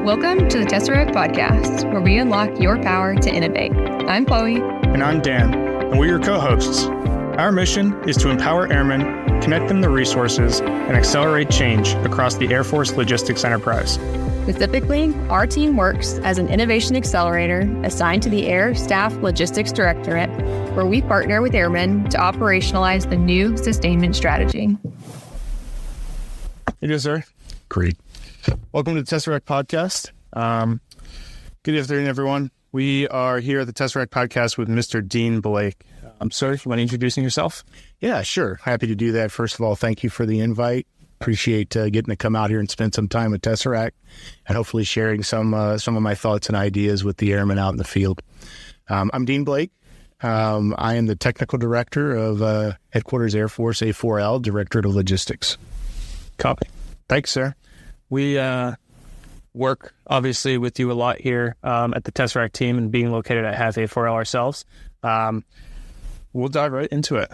Welcome to the Tesseract Podcast, where we unlock your power to innovate. I'm Chloe. And I'm Dan, and we're your co-hosts. Our mission is to empower airmen, connect them to resources, and accelerate change across the Air Force logistics enterprise. Specifically, our team works as an innovation accelerator assigned to the Air Staff Logistics Directorate, where we partner with airmen to operationalize the new sustainment strategy. It is, sir. Great. Welcome to the Tesseract Podcast. Good afternoon, everyone. We are here at the Tesseract Podcast with Mr. Dean Blake. Sir, if you want to introduce yourself? Yeah, sure. Happy to do that. First of all, thank you for the invite. Appreciate getting to come out here and spend some time at Tesseract and hopefully sharing some of my thoughts and ideas with the airmen out in the field. I'm Dean Blake. I am the Technical Director of Headquarters Air Force A4L, Directorate of Logistics. Copy. Thanks, sir. We work, obviously, with you a lot here at the Tesseract team and being located at HAF A4L ourselves. We'll dive right into it.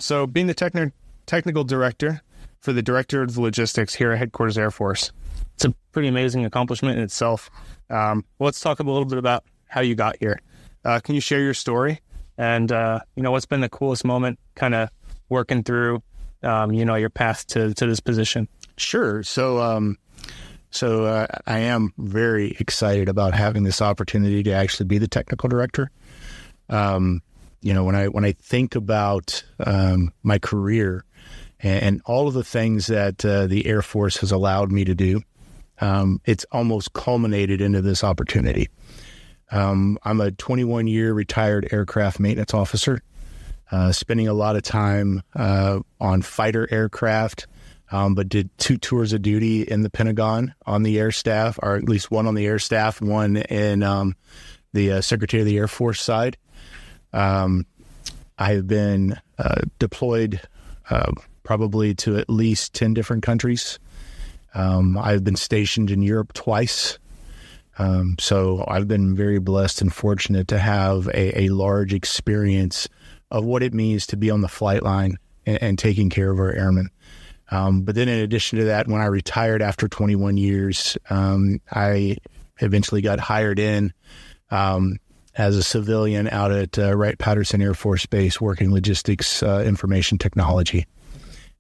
So being the technical director for the Directorate of Logistics here at Headquarters Air Force, it's a pretty amazing accomplishment in itself. Let's talk a little bit about how you got here. Can you share your story and, what's been the coolest moment kind of working through, your path to this position? Sure. So I am very excited about having this opportunity to actually be the technical director. When I think about my career and all of the things that the Air Force has allowed me to do, it's almost culminated into this opportunity. I'm a 21-year retired aircraft maintenance officer, spending a lot of time on fighter aircraft, but did 2 tours of duty in the Pentagon on the air staff, or at least one on the air staff, one in the Secretary of the Air Force side. I have been deployed probably to at least 10 different countries. I've been stationed in Europe twice. So I've been very blessed and fortunate to have a large experience of what it means to be on the flight line and taking care of our airmen. But then in addition to that, when I retired after 21 years, I eventually got hired in as a civilian out at Wright-Patterson Air Force Base working logistics information technology.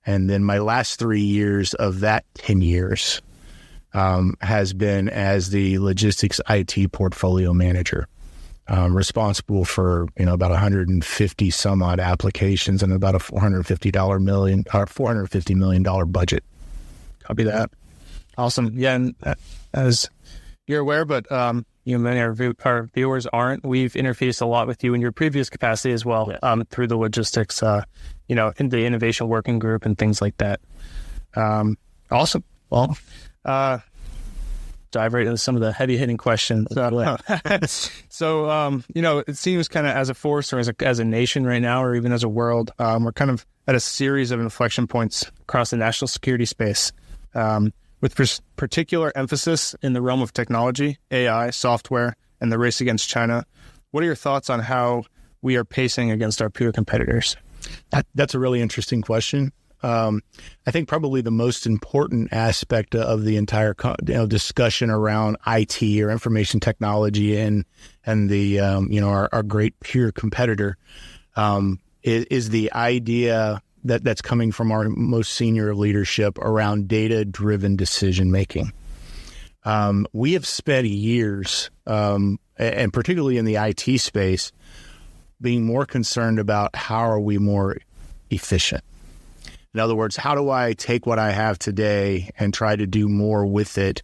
And then my last 3 years of that 10 years has been as the logistics IT portfolio manager, responsible for about 150 some odd applications and about a $450 million budget. Copy that. Awesome. Yeah, and as you're aware, but many of our viewers aren't. We've interfaced a lot with you in your previous capacity as well, through the logistics, in the innovation working group and things like that. Awesome. Well, dive right into some of the heavy hitting questions. So, it seems kind of as a force or as a nation right now, or even as a world, we're kind of at a series of inflection points across the national security space, with particular emphasis in the realm of technology, AI, software, and the race against China. What are your thoughts on how we are pacing against our peer competitors? That's a really interesting question. I think probably the most important aspect of the entire discussion around IT or information technology and the our great peer competitor is the idea that's coming from our most senior leadership around data-driven decision making. We have spent years, and particularly in the IT space, being more concerned about how are we more efficient. In other words, how do I take what I have today and try to do more with it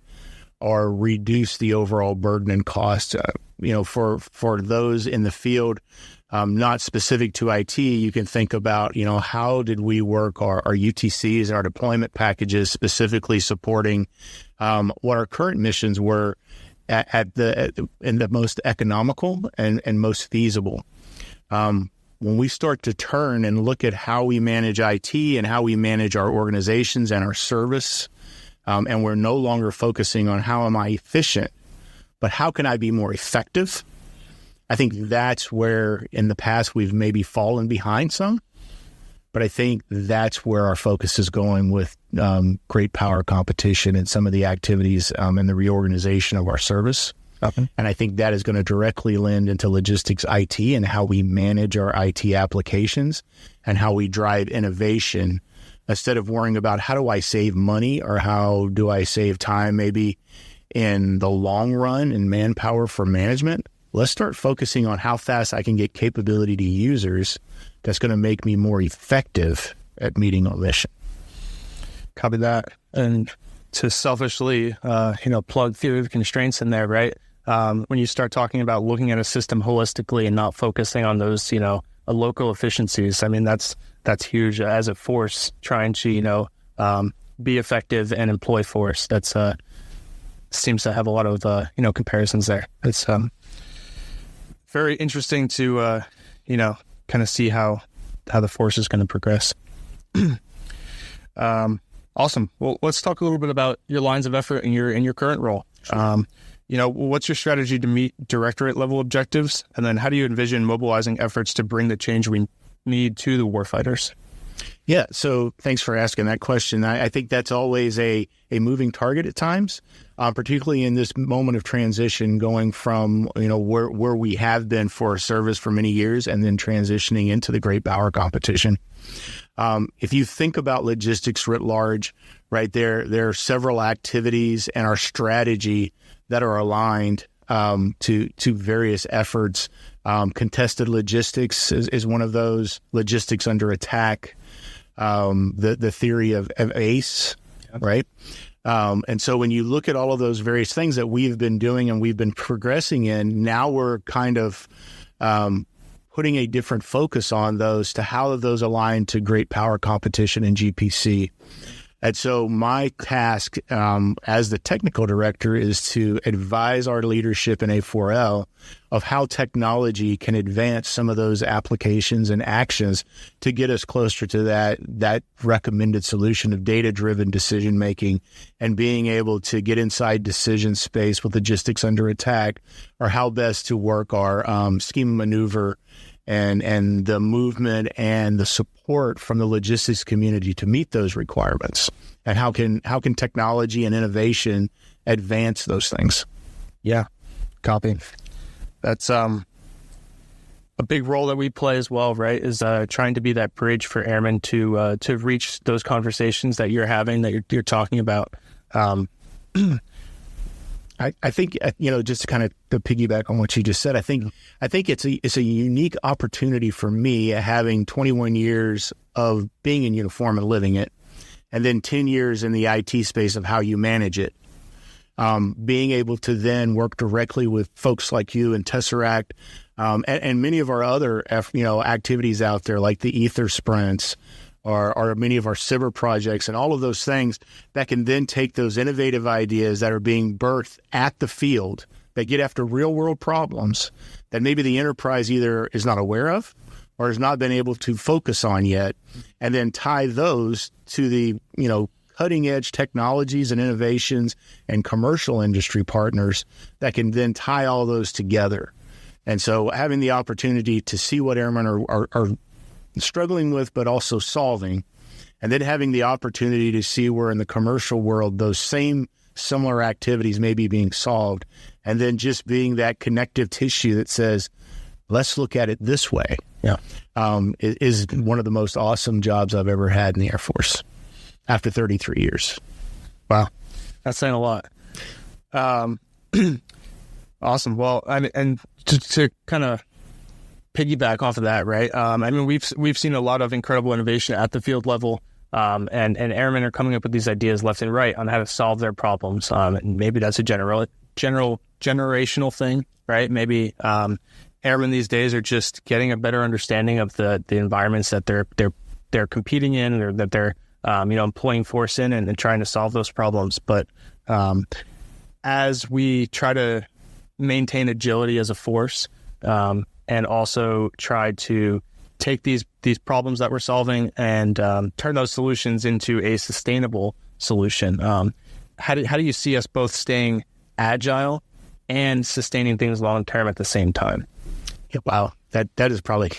or reduce the overall burden and cost? For those in the field, not specific to IT, you can think about, how did we work our UTCs and our deployment packages, specifically supporting what our current missions were in the most economical and most feasible. When we start to turn and look at how we manage IT and how we manage our organizations and our service, and we're no longer focusing on how am I efficient, but how can I be more effective? I think that's where in the past we've maybe fallen behind some. But I think that's where our focus is going with great power competition and some of the activities and the reorganization of our service. Okay. And I think that is going to directly lend into logistics IT and how we manage our IT applications and how we drive innovation instead of worrying about how do I save money or how do I save time maybe in the long run and manpower for management. Let's start focusing on how fast I can get capability to users that's going to make me more effective at meeting our mission. Copy that. And to selfishly, plug theory of constraints in there, right? When you start talking about looking at a system holistically and not focusing on those, local efficiencies, I mean, that's huge as a force trying to, be effective and employ force. That's seems to have a lot of, comparisons there. It's very interesting to, kind of see how the force is going to progress. Awesome. Well, let's talk a little bit about your lines of effort in your current role. Sure. What's your strategy to meet directorate level objectives? And then how do you envision mobilizing efforts to bring the change we need to the warfighters? Yeah. So thanks for asking that question. I think that's always a moving target at times, particularly in this moment of transition going from, where we have been for our service for many years and then transitioning into the great power competition. If you think about logistics writ large, right, there are several activities and our strategy that are aligned to various efforts. Contested logistics is one of those. Logistics under attack, the theory of ACE, right? And so when you look at all of those various things that we've been doing and we've been progressing in, now we're kind of putting a different focus on those to how those align to great power competition and GPC. And so my task as the technical director is to advise our leadership in A4L of how technology can advance some of those applications and actions to get us closer to that recommended solution of data-driven decision-making and being able to get inside decision space with logistics under attack, or how best to work our scheme maneuver and the movement and the support from the logistics community to meet those requirements, and how can technology and innovation advance those things? Yeah, copy. That's a big role that we play as well, right? Is trying to be that bridge for airmen to reach those conversations that you're having, that you're talking about. I think, just to kind of to piggyback on what you just said, I think it's a unique opportunity for me, having 21 years of being in uniform and living it, and then 10 years in the IT space of how you manage it. Being able to then work directly with folks like you and Tesseract, and many of our other activities out there, like the Ether sprints, or many of our cyber projects, and all of those things that can then take those innovative ideas that are being birthed at the field that get after real world problems that maybe the enterprise either is not aware of or has not been able to focus on yet, and then tie those to the cutting edge technologies and innovations and commercial industry partners that can then tie all those together. And so having the opportunity to see what airmen are struggling with, but also solving, and then having the opportunity to see where in the commercial world those same similar activities may be being solved, and then just being that connective tissue that says, let's look at it this way. Yeah, is one of the most awesome jobs I've ever had in the Air Force after 33 years. Wow, that's saying a lot. Awesome. Well, and to kind of piggyback off of that, right? We've seen a lot of incredible innovation at the field level, and airmen are coming up with these ideas left and right on how to solve their problems. And maybe that's a generational thing, right? Maybe airmen these days are just getting a better understanding of the environments that they're competing in, or that they're employing force in, and trying to solve those problems. But as we try to maintain agility as a force, and also try to take these problems that we're solving and turn those solutions into a sustainable solution. How do you see us both staying agile and sustaining things long term at the same time? Yeah, wow, that is probably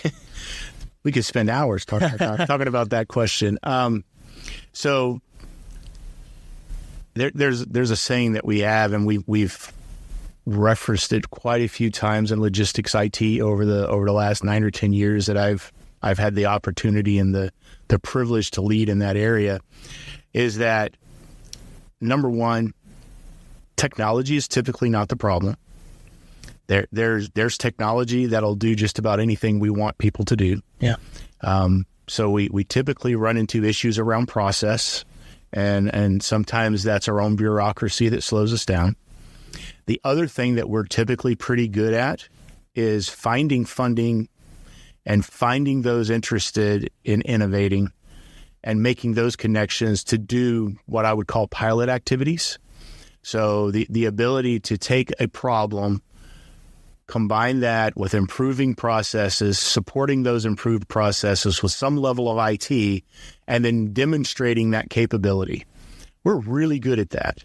we could spend hours talking about that question. So there's a saying that we have, and we've referenced it quite a few times in logistics IT over the last 9 or 10 years that I've had the opportunity and the privilege to lead in that area, is that number one, technology is typically not the problem. There's technology that'll do just about anything we want people to do. Yeah. So we typically run into issues around process, and sometimes that's our own bureaucracy that slows us down. The other thing that we're typically pretty good at is finding funding and finding those interested in innovating and making those connections to do what I would call pilot activities. So the ability to take a problem, combine that with improving processes, supporting those improved processes with some level of IT, and then demonstrating that capability. We're really good at that.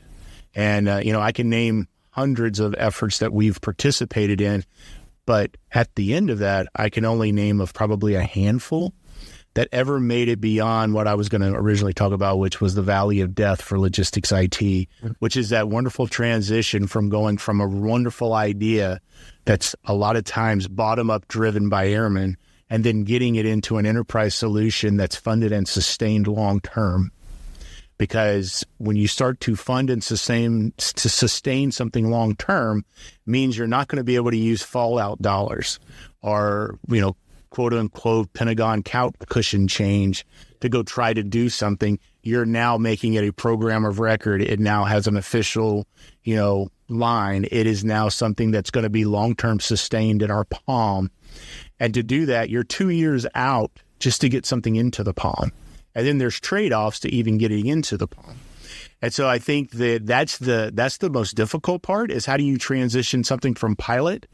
And, I can name hundreds of efforts that we've participated in, but at the end of that, I can only name of probably a handful that ever made it beyond what I was going to originally talk about, which was the valley of death for logistics IT, which is that wonderful transition from going from a wonderful idea that's a lot of times bottom-up driven by airmen, and then getting it into an enterprise solution that's funded and sustained long-term. Because when you start to fund and sustain something long-term, means you're not going to be able to use fallout dollars or, quote-unquote Pentagon couch cushion change to go try to do something. You're now making it a program of record. It now has an official, line. It is now something that's going to be long-term sustained in our palm. And to do that, you're 2 years out just to get something into the palm. And then there's trade-offs to even getting into the palm. And so I think that's the most difficult part, is how do you transition something from pilot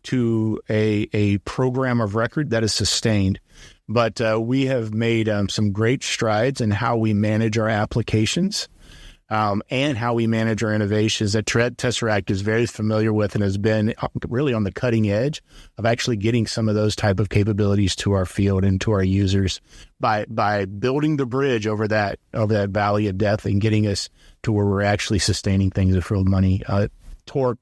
to a program of record that is sustained. But we have made some great strides in how we manage our applications and how we manage our innovations that Tesseract is very familiar with and has been really on the cutting edge of actually getting some of those type of capabilities to our field and to our users by building the bridge over that valley of death and getting us to where we're actually sustaining things with real money. Torque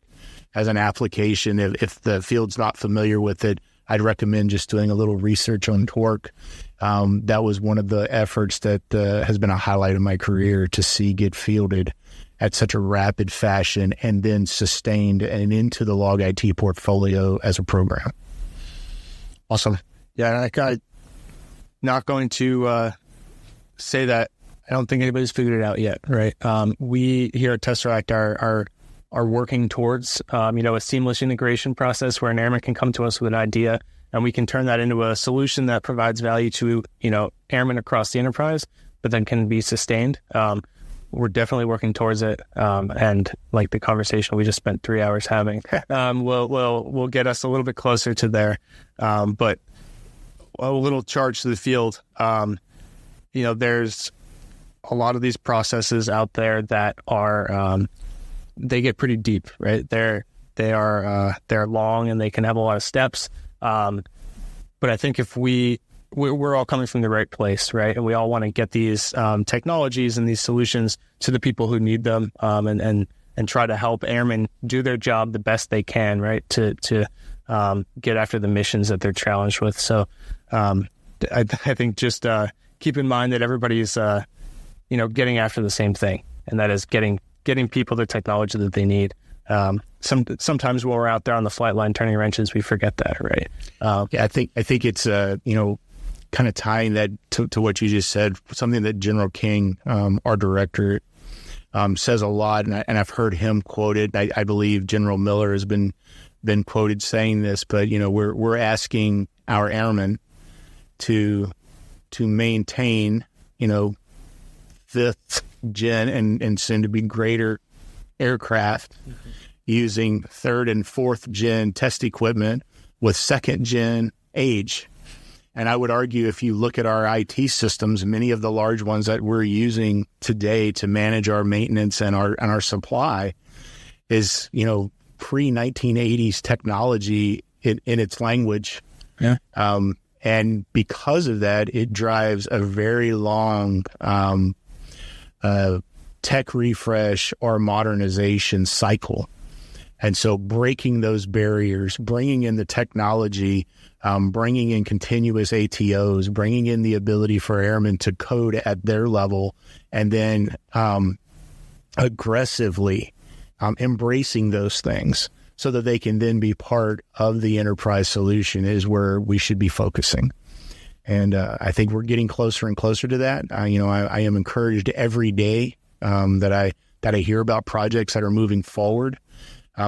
as an application, if the field's not familiar with it, I'd recommend just doing a little research on Torque. That was one of the efforts that has been a highlight of my career to see get fielded at such a rapid fashion and then sustained and into the log IT portfolio as a program. Awesome. Yeah, I'm not going to say that I don't think anybody's figured it out yet, right? We here at Tesseract are working towards, a seamless integration process where an airman can come to us with an idea and we can turn that into a solution that provides value to, airmen across the enterprise, but then can be sustained. We're definitely working towards it. And like the conversation we just spent 3 hours having, will get us a little bit closer to there. But a little charge to the field. There's a lot of these processes out there that are, they get pretty deep, right? They're long and they can have a lot of steps. But I think if we're all coming from the right place, right? And we all want to get these technologies and these solutions to the people who need them, and try to help airmen do their job the best they can, right? To get after the missions that they're challenged with. So I think just keep in mind that everybody's getting after the same thing, and that is getting people the technology that they need. Sometimes when we're out there on the flight line turning wrenches, we forget that, right? I think it's kind of tying that to what you just said. Something that General King, our Directorate, says a lot, and I've heard him quoted. I believe General Miller has been quoted saying this, but we're asking our airmen to maintain fifth gen and soon to be greater aircraft using third and fourth gen test equipment with second gen age. And I would argue, if you look at our IT systems, many of the large ones that we're using today to manage our maintenance and our supply is, pre-1980s technology in its language. Yeah. And because of that, it drives a very long tech refresh or modernization cycle. And so breaking those barriers, bringing in the technology, bringing in continuous ATOs, bringing in the ability for airmen to code at their level, and then aggressively embracing those things so that they can then be part of the enterprise solution is where we should be focusing. And I think we're getting closer and closer to that. I am encouraged every day that I hear about projects that are moving forward.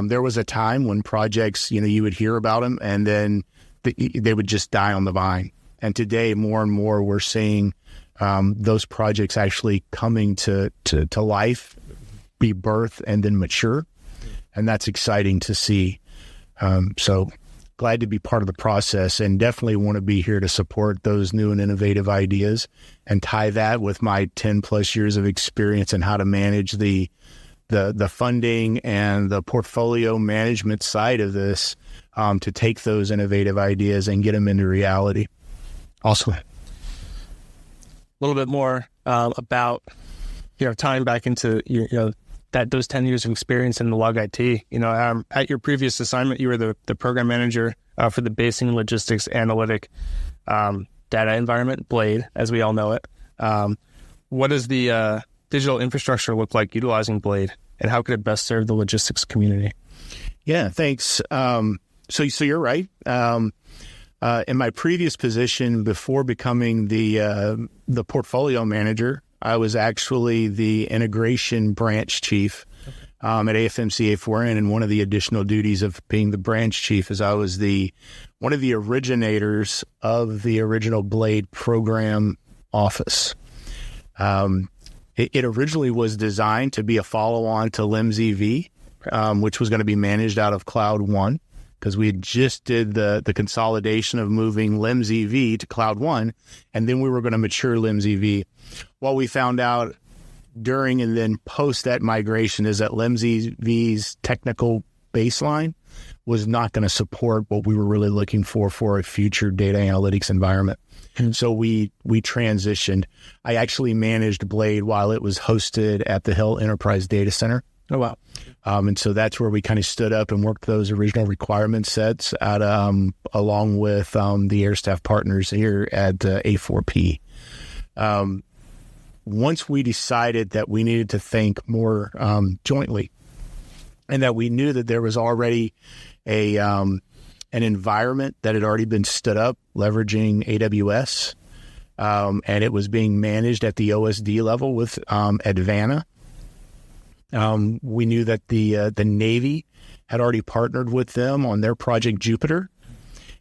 There was a time when projects, you would hear about them and then they would just die on the vine. And today, more and more, we're seeing those projects actually coming to life, be birthed, and then mature. And that's exciting to see. So glad to be part of the process, and definitely want to be here to support those new and innovative ideas and tie that with my 10 plus years of experience in how to manage the funding and the portfolio management side of this, to take those innovative ideas and get them into reality. Awesome. A little bit more about, tying back into those 10 years of experience in the log IT. At your previous assignment, you were the program manager for the basing and logistics analytic data environment, Blade, as we all know it. What does the digital infrastructure look like utilizing Blade, and how could it best serve the logistics community? Yeah, thanks. So you're right. In my previous position, before becoming the portfolio manager, I was actually the integration branch chief at AFMC A4N, and one of the additional duties of being the branch chief is I was one of the originators of the original Blade program office. It originally was designed to be a follow-on to LIMS-EV, which was going to be managed out of Cloud One, because we had just did the consolidation of moving LIMS-EV to Cloud One, and then we were going to mature LIMS-EV. What we found out during and then post that migration is that LIMS-EV's technical baseline was not going to support what we were really looking for a future data analytics environment. And so we transitioned. I actually managed Blade while it was hosted at the Hill Enterprise Data Center. Oh, wow. And so that's where we kind of stood up and worked those original requirement sets along with the air staff partners here at A4P. Once we decided that we needed to think more jointly, and that we knew that there was already an environment that had already been stood up leveraging AWS, and it was being managed at the OSD level with Advana. We knew that the Navy had already partnered with them on their Project Jupiter,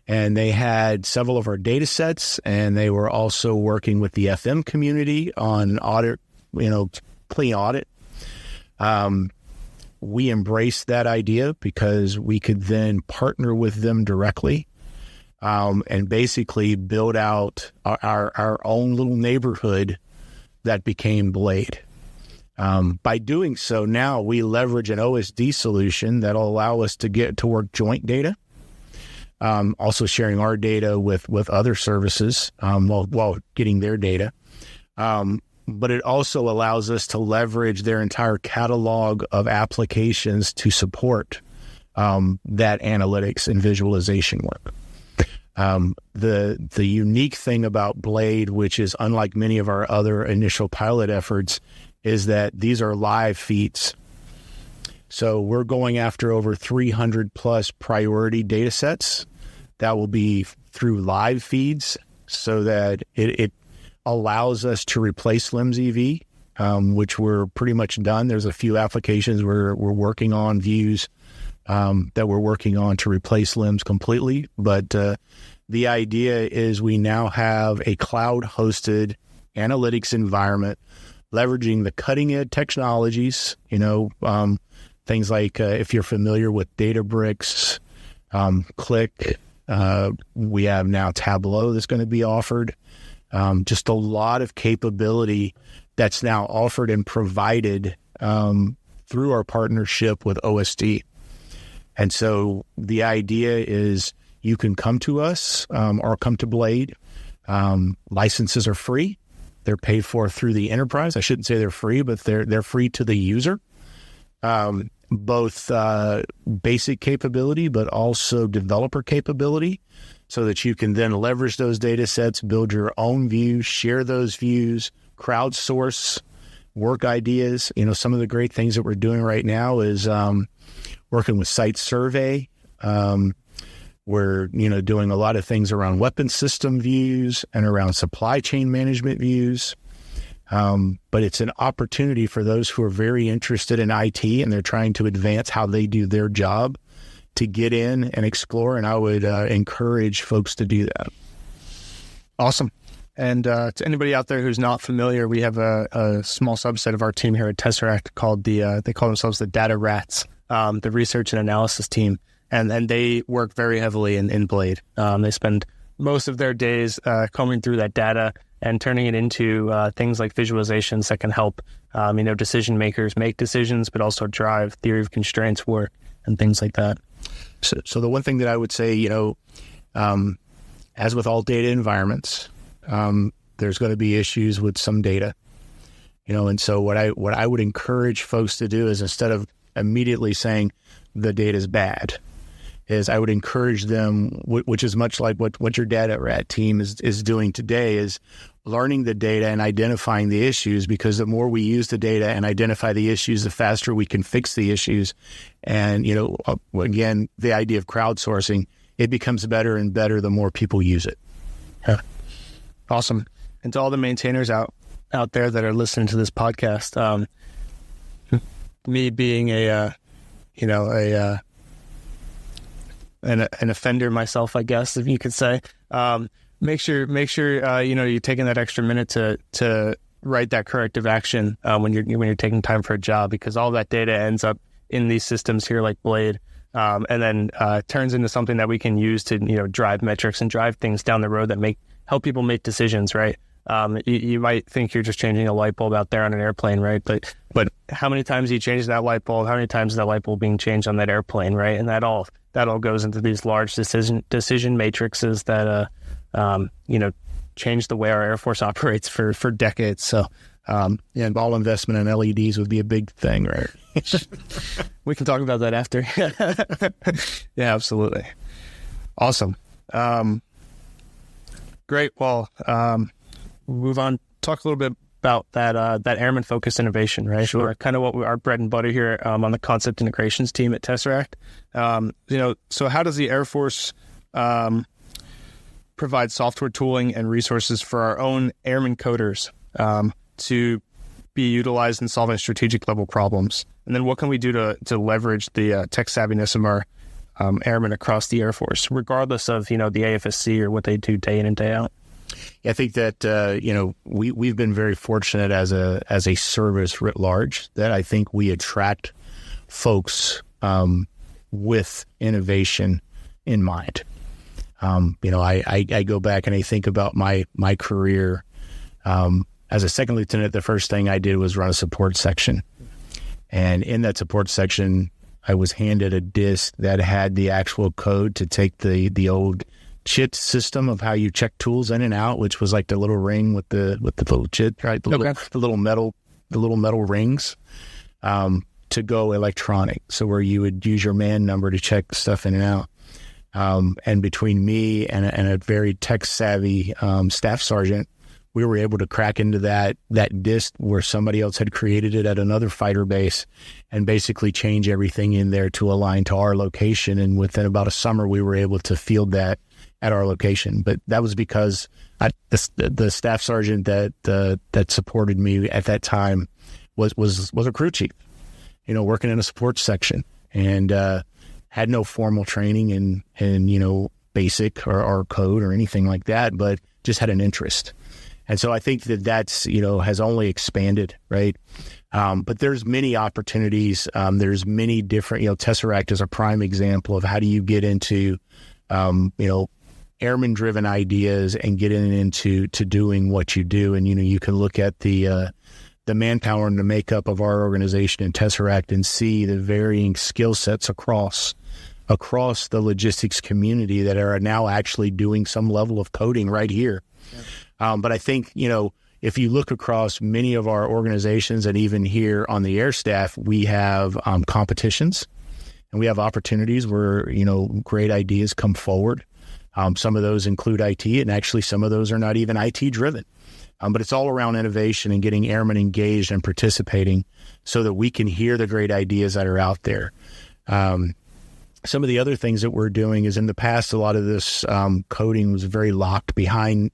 and they had several of our data sets, and they were also working with the FM community on audit, clean audit. We embraced that idea because we could then partner with them directly, and basically build out our own little neighborhood that became Blade. By doing so, now we leverage an OSD solution that'll allow us to get to work joint data, also sharing our data with other services while getting their data. But it also allows us to leverage their entire catalog of applications to support that analytics and visualization work. The unique thing about Blade, which is unlike many of our other initial pilot efforts, is that these are live feeds. So we're going after over 300 plus priority data sets that will be through live feeds, so that it allows us to replace LIMS-EV, which we're pretty much done. There's a few applications we're working on, views that we're working on to replace LIMS completely. But the idea is we now have a cloud-hosted analytics environment leveraging the cutting-edge technologies, things like if you're familiar with Databricks, Click, we have now Tableau that's going to be offered. Just a lot of capability that's now offered and provided through our partnership with OSD. And so the idea is, you can come to us or come to Blade. Licenses are free. They're paid for through the enterprise. I shouldn't say they're free, but they're free to the user. Both basic capability, but also developer capability, so that you can then leverage those data sets, build your own views, share those views, crowdsource work ideas. Some of the great things that we're doing right now is working with Site Survey. We're, doing a lot of things around weapon system views and around supply chain management views. But it's an opportunity for those who are very interested in IT and they're trying to advance how they do their job to get in and explore. And I would encourage folks to do that. Awesome. And to anybody out there who's not familiar, we have a small subset of our team here at Tesseract called they call themselves the Data Rats, the research and analysis team. And they work very heavily in Blade. They spend most of their days combing through that data and turning it into things like visualizations that can help, decision makers make decisions, but also drive theory of constraints work and things like that. So the one thing that I would say, as with all data environments, there's going to be issues with some data, and so what I would encourage folks to do is, instead of immediately saying the data is bad, is I would encourage them, which is much like what your Data Rat team is doing today, is learning the data and identifying the issues, because the more we use the data and identify the issues, the faster we can fix the issues. And, again, the idea of crowdsourcing, it becomes better and better the more people use it. Yeah. Awesome. And to all the maintainers out there that are listening to this podcast, me being an offender myself, I guess, if you could say, make sure you're taking that extra minute to write that corrective action when you're taking time for a job, because all that data ends up in these systems here like Blade, and then turns into something that we can use to drive metrics and drive things down the road that help people make decisions, right? You might think you're just changing a light bulb out there on an airplane, right? But how many times are you changing that light bulb? How many times is that light bulb being changed on that airplane, right? And that all goes into these large decision matrices that change the way our Air Force operates for decades. So and all investment in LEDs would be a big thing, right? We can talk about that after. Yeah, absolutely. Awesome. Great. Well, move on. Talk a little bit about that airman focused innovation, right? Sure. Kind of what our bread and butter here on the concept integrations team at Tesseract. So how does the Air Force provide software tooling and resources for our own airman coders to be utilized in solving strategic level problems? And then what can we do to leverage the tech savviness of our airmen across the Air Force, regardless of the AFSC or what they do day in and day out? Yeah, I think that we've been very fortunate as a service writ large, that I think we attract folks with innovation in mind. I go back and I think about my career as a second lieutenant. The first thing I did was run a support section, and in that support section, I was handed a disk that had the actual code to take the old chit system of how you check tools in and out, which was like the little ring with the little chit, right? The little metal rings, to go electronic. So where you would use your man number to check stuff in and out. And between me and a very tech savvy staff sergeant, we were able to crack into that disk where somebody else had created it at another fighter base, and basically change everything in there to align to our location. And within about a summer, we were able to field that at our location. But that was because the staff sergeant that supported me at that time was a crew chief, working in a support section, and had no formal training in basic or code or anything like that, but just had an interest. And so I think that's has only expanded, right? But there's many opportunities. There's many different, Tesseract is a prime example of how do you get into, airmen-driven ideas and getting into doing what you do. And, you can look at the manpower and the makeup of our organization in Tesseract and see the varying skill sets across across the logistics community that are now actually doing some level of coding right here. Yeah. But I think, if you look across many of our organizations and even here on the air staff, we have competitions and we have opportunities where, great ideas come forward. Some of those include IT, and actually some of those are not even IT driven. But it's all around innovation and getting airmen engaged and participating so that we can hear the great ideas that are out there. Some of the other things that we're doing is, in the past, a lot of this coding was very locked behind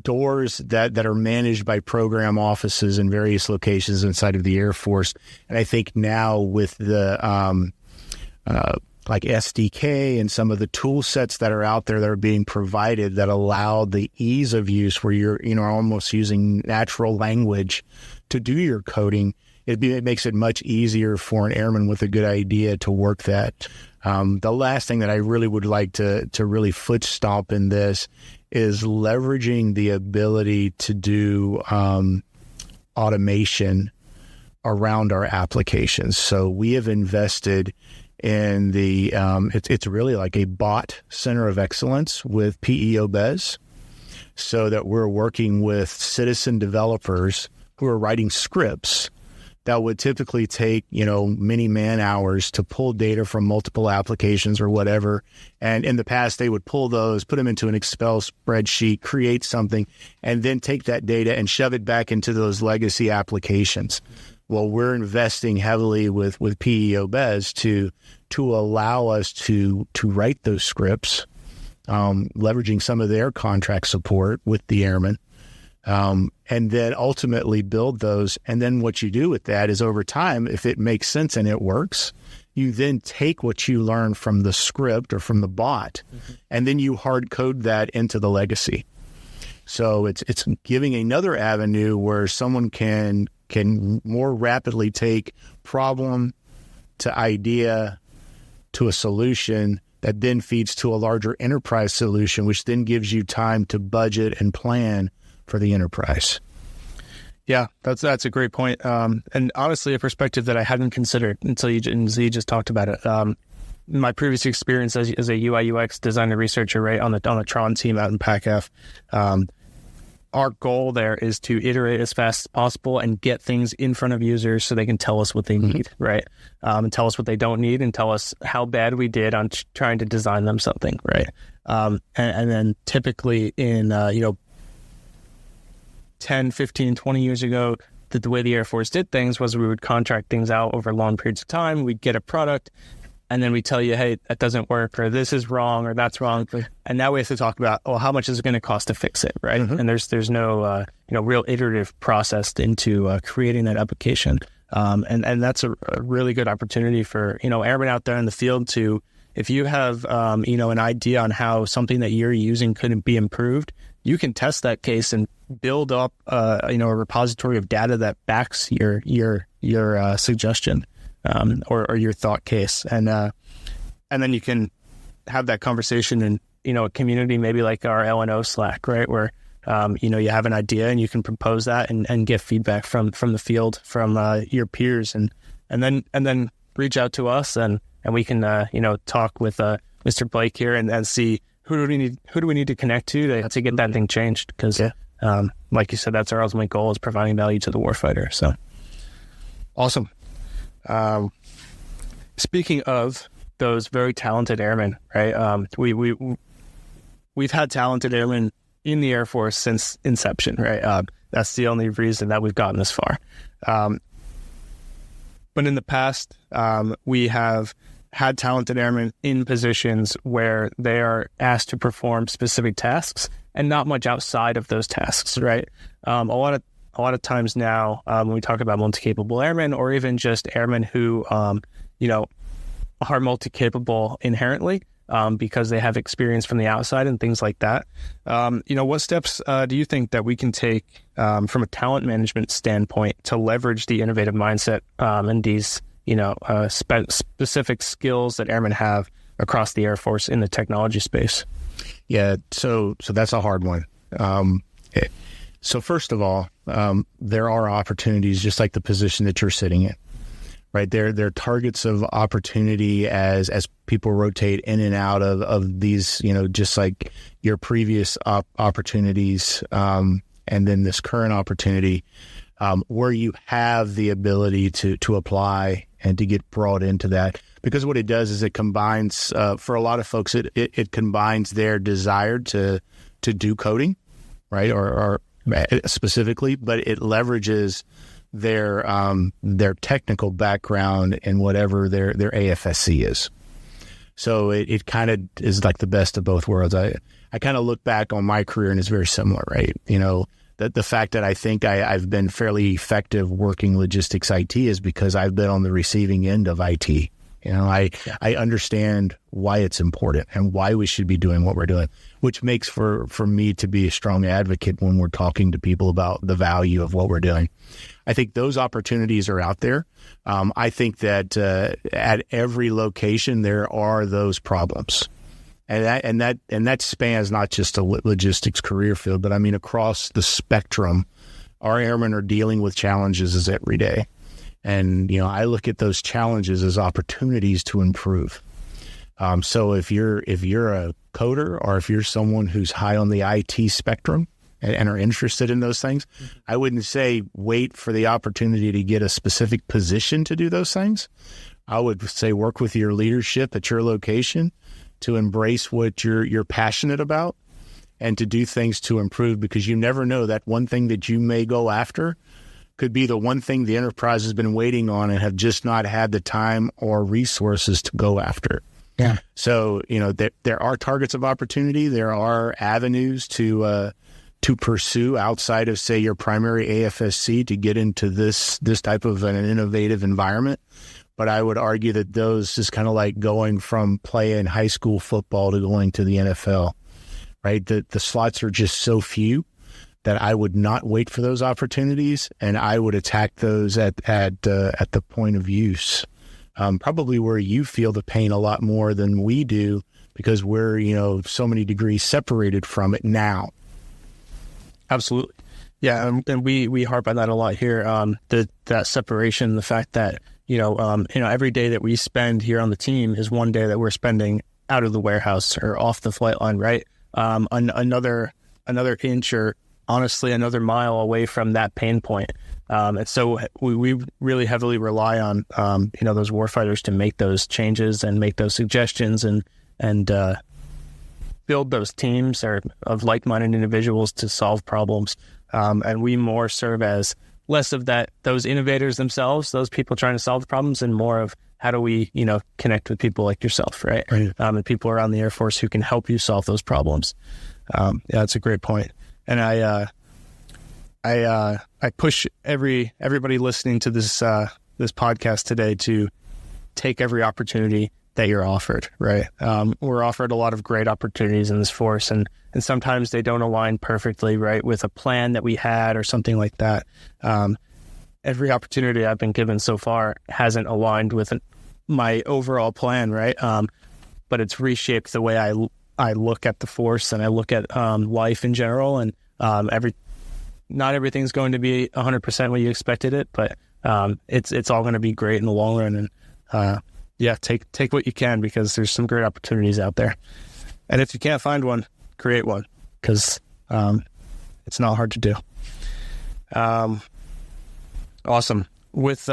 doors that are managed by program offices in various locations inside of the Air Force. And I think now with the like SDK and some of the tool sets that are out there that are being provided that allow the ease of use, where you're almost using natural language to do your coding, it makes it much easier for an airman with a good idea to work that. The last thing that I really would like to really foot stomp in this is leveraging the ability to do automation around our applications. So we have invested in the it's really like a bot center of excellence with PEO Bez, so that we're working with citizen developers who are writing scripts that would typically take, many man hours to pull data from multiple applications or whatever. And in the past, they would pull those, put them into an Excel spreadsheet, create something, and then take that data and shove it back into those legacy applications. Well, we're investing heavily with PEO Bez to allow us to write those scripts, leveraging some of their contract support with the airmen, and then ultimately build those. And then what you do with that is, over time, if it makes sense and it works, you then take what you learn from the script or from the bot, and then you hard code that into the legacy. So it's giving another avenue where someone can more rapidly take problem to idea to a solution that then feeds to a larger enterprise solution, which then gives you time to budget and plan for the enterprise. Yeah, that's a great point. And honestly, a perspective that I hadn't considered until you just talked about it. My previous experience as a UI UX designer researcher, right, on the Tron team out in PACAF, our goal there is to iterate as fast as possible and get things in front of users so they can tell us what they need, right? And tell us what they don't need, and tell us how bad we did on trying to design them something, right? And then typically in, 10, 15, 20 years ago, the way the Air Force did things was we would contract things out over long periods of time. We'd get a product, and then we tell you, hey, that doesn't work, or this is wrong, or that's wrong. And now we have to talk about, how much is it going to cost to fix it, right? And there's no real iterative process into creating that application. And that's a really good opportunity for airmen out there in the field to, if you have an idea on how something that you're using could be improved, you can test that case and build up a repository of data that backs your suggestion. Or your thought case, and then you can have that conversation in a community, maybe like our L&O Slack, right, where you have an idea and you can propose that and get feedback from the field, from your peers, and then reach out to us and we can talk with Mr. Blake here and see who do we need to connect to get that thing changed, because like you said, that's our ultimate goal, is providing value to the warfighter. So awesome. Speaking of those very talented airmen, right? We've had talented airmen in the Air Force since inception, right? That's the only reason that we've gotten this far. But in the past, we have had talented airmen in positions where they are asked to perform specific tasks and not much outside of those tasks, right? A lot of times now, when we talk about multi-capable airmen, or even just airmen who, are multi-capable inherently, because they have experience from the outside and things like that. What steps do you think that we can take from a talent management standpoint to leverage the innovative mindset and these, specific skills that airmen have across the Air Force in the technology space? Yeah, so that's a hard one. So first of all, there are opportunities, just like the position that you're sitting in, right? They're targets of opportunity as people rotate in and out of these, just like your previous opportunities, and then this current opportunity, where you have the ability to apply and to get brought into that. Because what it does is it combines, for a lot of folks, it combines their desire to do coding, right, or specifically, but it leverages their technical background in whatever their AFSC is. So it kind of is like the best of both worlds. I kind of look back on my career and it's very similar, right? The fact that I think I've been fairly effective working logistics IT is because I've been on the receiving end of IT. I understand why it's important and why we should be doing what we're doing, which makes for me to be a strong advocate when we're talking to people about the value of what we're doing. I think those opportunities are out there. I think that at every location there are those problems, and that spans not just a logistics career field, but I mean across the spectrum. Our airmen are dealing with challenges every day. And, I look at those challenges as opportunities to improve. So if you're a coder or if you're someone who's high on the IT spectrum and are interested in those things, I wouldn't say wait for the opportunity to get a specific position to do those things. I would say work with your leadership at your location to embrace what you're passionate about and to do things to improve, because you never know, that one thing that you may go after could be the one thing the enterprise has been waiting on and have just not had the time or resources to go after. Yeah. So, there are targets of opportunity. There are avenues to pursue outside of, say, your primary AFSC to get into this type of an innovative environment. But I would argue that those is kind of like going from playing high school football to going to the NFL, right? The slots are just so few that I would not wait for those opportunities, and I would attack those at the point of use, probably where you feel the pain a lot more than we do, because we're so many degrees separated from it now. Absolutely, yeah, and we harp on that a lot here. That separation, the fact that every day that we spend here on the team is one day that we're spending out of the warehouse or off the flight line, right? Another inch or honestly another mile away from that pain point. And so we really heavily rely on, those warfighters to make those changes and make those suggestions and build those teams of like-minded individuals to solve problems. And we more serve as less of those innovators themselves, those people trying to solve problems, and more of how do we, connect with people like yourself, right? And people around the Air Force who can help you solve those problems. Yeah, that's a great point. And I push everybody listening to this podcast today to take every opportunity that you're offered, right? We're offered a lot of great opportunities in this force, and sometimes they don't align perfectly, right, with a plan that we had or something like that. Every opportunity I've been given so far hasn't aligned with my overall plan, right? But it's reshaped the way I look at the force and I look at life in general, and not everything's going to be 100% what you expected it, but it's all going to be great in the long run. And take what you can, because there's some great opportunities out there. And if you can't find one, create one, because it's not hard to do. Awesome. With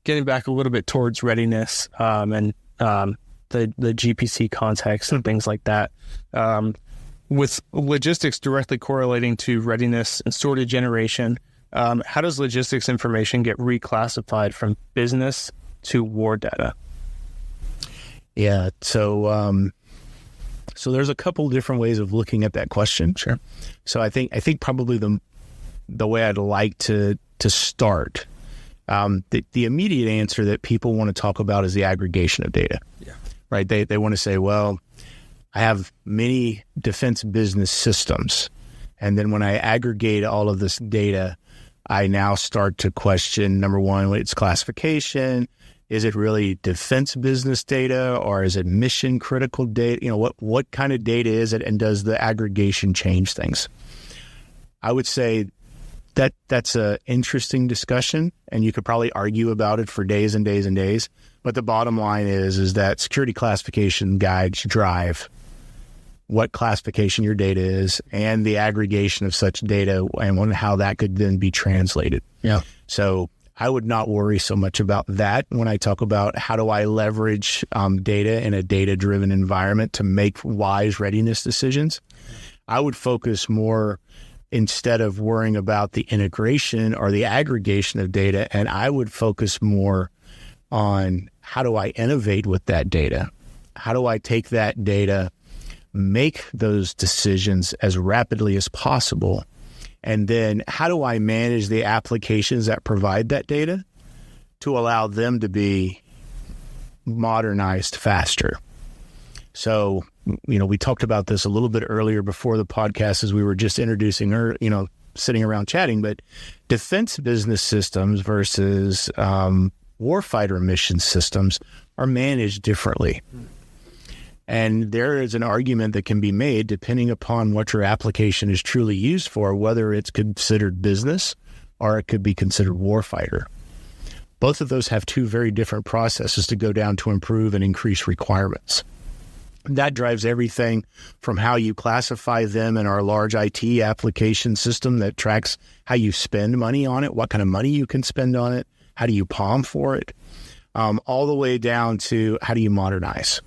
getting back a little bit towards readiness and the GPC context and things like that, with logistics directly correlating to readiness and sorted generation, how does logistics information get reclassified from business to war data? Yeah, so there's a couple different ways of looking at that question. Sure. So I think probably the way I'd like to start, the immediate answer that people want to talk about is the aggregation of data. Yeah. Right? They want to say, well, I have many defense business systems, and then when I aggregate all of this data, I now start to question, number one, its classification. Is it really defense business data, or is it mission critical data? What kind of data is it, and does the aggregation change things? I would say that's a interesting discussion, and you could probably argue about it for days and days and days. But the bottom line is that security classification guides drive what classification your data is and the aggregation of such data and how that could then be translated. Yeah. So I would not worry so much about that when I talk about how do I leverage data in a data-driven environment to make wise readiness decisions. I would focus more, instead of worrying about the integration or the aggregation of data, and I would focus more on how do I innovate with that data? How do I take that data, make those decisions as rapidly as possible? And then how do I manage the applications that provide that data to allow them to be modernized faster? So, we talked about this a little bit earlier before the podcast as we were just introducing her, sitting around chatting, but defense business systems versus warfighter mission systems are managed differently. And there is an argument that can be made depending upon what your application is truly used for, whether it's considered business or it could be considered warfighter. Both of those have two very different processes to go down to improve and increase requirements. That drives everything from how you classify them in our large IT application system that tracks how you spend money on it, what kind of money you can spend on it, how do you POM for it, all the way down to how do you modernize.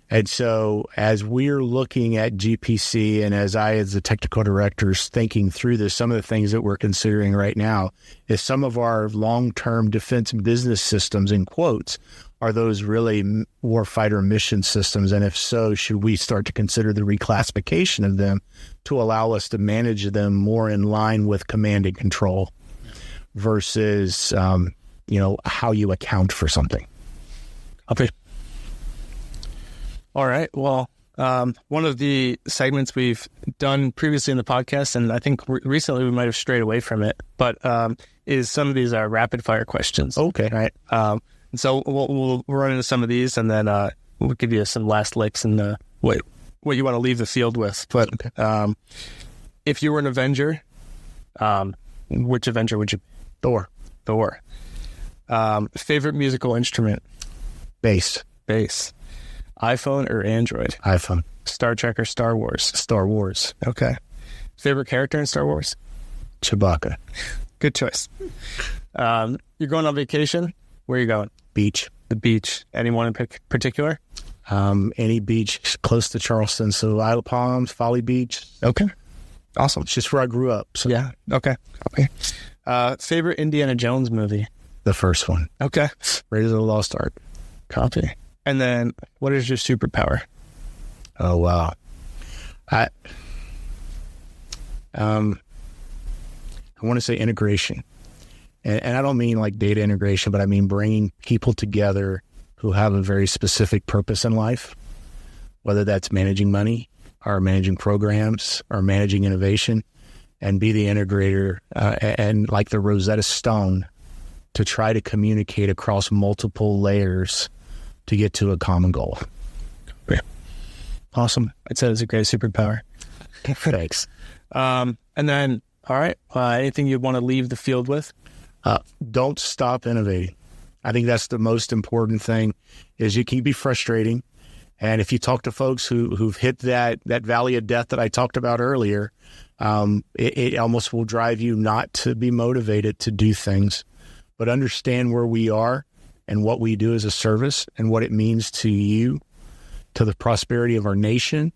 And so as we're looking at GPC and as the technical director, is thinking through this, some of the things that we're considering right now is some of our long-term defense business systems, in quotes, are those really warfighter mission systems? And if so, should we start to consider the reclassification of them to allow us to manage them more in line with command and control versus, how you account for something? Okay. All right. Well, one of the segments we've done previously in the podcast, and I think recently we might have strayed away from it, but is some of these rapid fire questions. Okay. All right. And so we'll run into some of these, and then we'll give you some last licks and what you want to leave the field with. But okay. If you were an Avenger, which Avenger would you be? Thor. Favorite musical instrument? Bass. iPhone or Android? iPhone. Star Trek or Star Wars? Star Wars. Okay. Favorite character in Star Wars? Chewbacca. Good choice. You're going on vacation? Where are you going? Beach. The beach. Anyone in particular? Any beach close to Charleston. So Isle of Palms, Folly Beach. Okay. Awesome. It's just where I grew up. So. Yeah. Okay. Favorite Indiana Jones movie? The first one. Okay. Raiders of the Lost Ark. Copy. And then what is your superpower? Oh, wow. I want to say integration. And I don't mean like data integration, but I mean bringing people together who have a very specific purpose in life, whether that's managing money or managing programs or managing innovation, and be the integrator and like the Rosetta Stone to try to communicate across multiple layers to get to a common goal. Yeah. Awesome. I'd say it's a great superpower. Thanks. And then, all right, anything you want to leave the field with? Don't stop innovating. I think that's the most important thing, is you can be frustrating. And if you talk to folks who've hit that valley of death that I talked about earlier, it almost will drive you not to be motivated to do things, but understand where we are and what we do as a service and what it means to you, to the prosperity of our nation,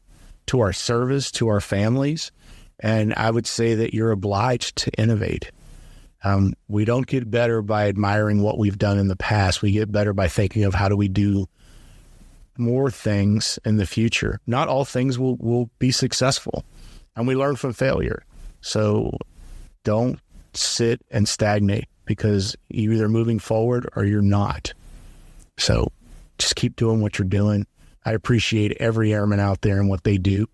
to our service, to our families. And I would say that you're obliged to innovate. We don't get better by admiring what we've done in the past. We get better by thinking of how do we do more things in the future. Not all things will be successful, and we learn from failure. So don't sit and stagnate, because you're either moving forward or you're not. So just keep doing what you're doing. I appreciate every airman out there and what they do.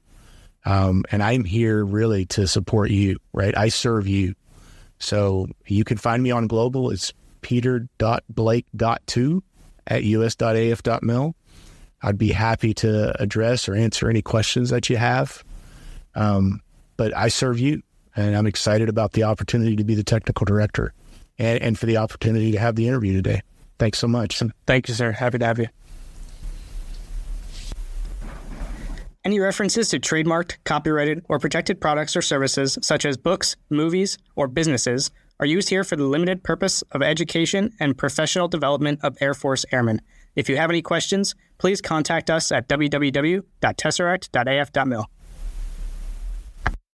And I'm here really to support you, right? I serve you. So you can find me on Global. It's peter.blake.2@us.af.mil. I'd be happy to address or answer any questions that you have. But I serve you. And I'm excited about the opportunity to be the technical director and for the opportunity to have the interview today. Thanks so much. Thank you, sir. Happy to have you. Any references to trademarked, copyrighted, or protected products or services, such as books, movies, or businesses, are used here for the limited purpose of education and professional development of Air Force airmen. If you have any questions, please contact us at www.tesseract.af.mil.